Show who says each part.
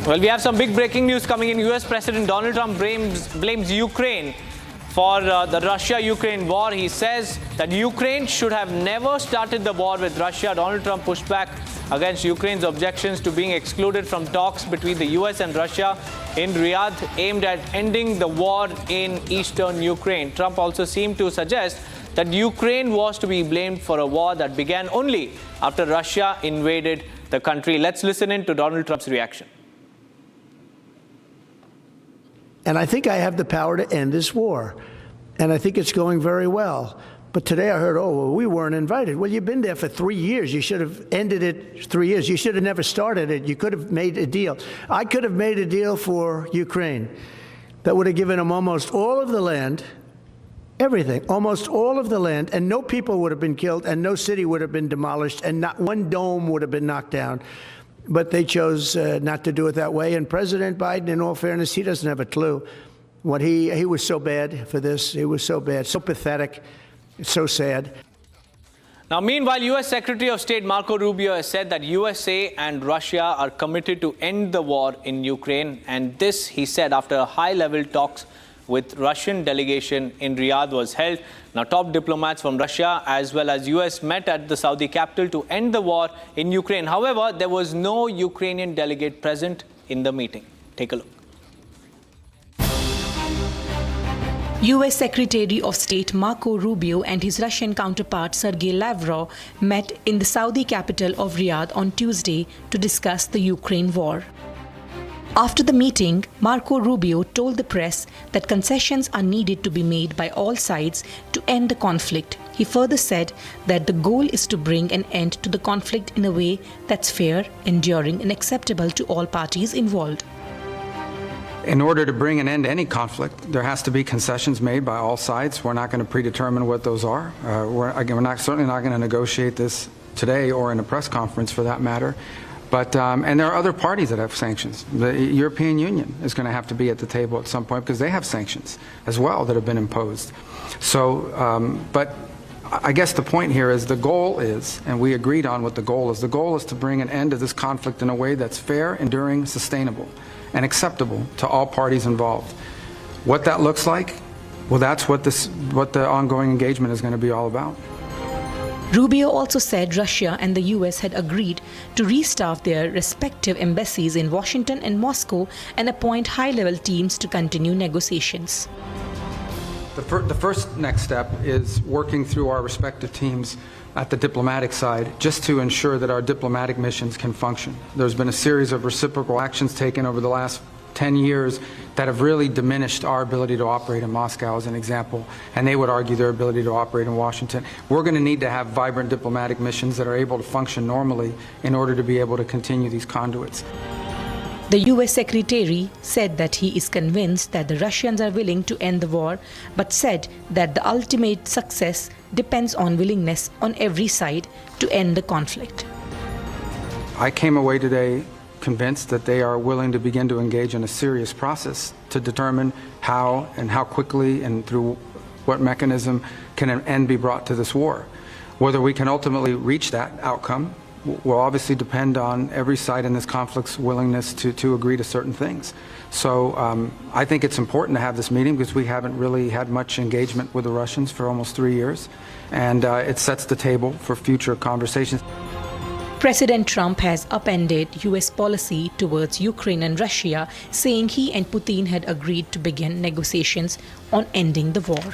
Speaker 1: Well, we have some big breaking news coming in. US President Donald Trump blames Ukraine for the Russia-Ukraine war. He says that Ukraine should have never started the war with Russia. Donald Trump pushed back against Ukraine's objections to being excluded from talks between the US and Russia in Riyadh aimed at ending the war in eastern Ukraine. Trump also seemed to suggest that Ukraine was to be blamed for a war that began only after Russia invaded the country. Let's listen in to Donald Trump's reaction.
Speaker 2: And I think I have the power to end this war. And I think it's going very well. But today I heard, oh, well, we weren't invited. Well, you've been there for 3 years. You should have ended it 3 years. You should have never started it. You could have made a deal. I could have made a deal for Ukraine that would have given them almost all of the land, everything, almost all of the land, and no people would have been killed, and no city would have been demolished, and not one dome would have been knocked down. But they chose not to do it that way. And President Biden, in all fairness, he doesn't have a clue. What he was so bad for this. He was so bad, so pathetic, so sad.
Speaker 1: Now, meanwhile, U.S. Secretary of State Marco Rubio has said that USA and Russia are committed to end the war in Ukraine. And this, he said, after high-level talks with Russian delegation in Riyadh was held. Now, top diplomats from Russia as well as US met at the Saudi capital to end the war in Ukraine. However, there was no Ukrainian delegate present in the meeting. Take a look.
Speaker 3: U.S. Secretary of State Marco Rubio and his Russian counterpart Sergei Lavrov met in the Saudi capital of Riyadh on Tuesday to discuss the Ukraine war. After the meeting, Marco Rubio told the press that concessions are needed to be made by all sides to end the conflict. He further said that the goal is to bring an end to the conflict in a way that's fair, enduring, and acceptable to all parties involved.
Speaker 4: In order to bring an end to any conflict, there has to be concessions made by all sides. We're not going to predetermine what those are. We're certainly not going to negotiate this today or in a press conference for that matter. But and there are other parties that have sanctions. The European Union is going to have to be at the table at some point because they have sanctions as well that have been imposed. So, but I guess the point here is the goal is, and we agreed on what the goal is to bring an end to this conflict in a way that's fair, enduring, sustainable, and acceptable to all parties involved. What that looks like, well, that's what the ongoing engagement is going to be all about.
Speaker 3: Rubio also said Russia and the US had agreed to restaff their respective embassies in Washington and Moscow and appoint high-level teams to continue negotiations.
Speaker 4: The first next step is working through our respective teams at the diplomatic side just to ensure that our diplomatic missions can function. There's been a series of reciprocal actions taken over the last 10 years that have really diminished our ability to operate in Moscow, as an example, and they would argue their ability to operate in Washington. We're going to need to have vibrant diplomatic missions that are able to function normally in order to be able to continue these conduits.
Speaker 3: The U.S. Secretary said that he is convinced that the Russians are willing to end the war, but said that the ultimate success depends on willingness on every side to end the conflict.
Speaker 4: I came away today convinced that they are willing to begin to engage in a serious process to determine how and how quickly and through what mechanism can an end be brought to this war. Whether we can ultimately reach that outcome will obviously depend on every side in this conflict's willingness to agree to certain things. So I think it's important to have this meeting because we haven't really had much engagement with the Russians for almost 3 years, and it sets the table for future conversations.
Speaker 3: President Trump has upended U.S. policy towards Ukraine and Russia, saying he and Putin had agreed to begin negotiations on ending the war.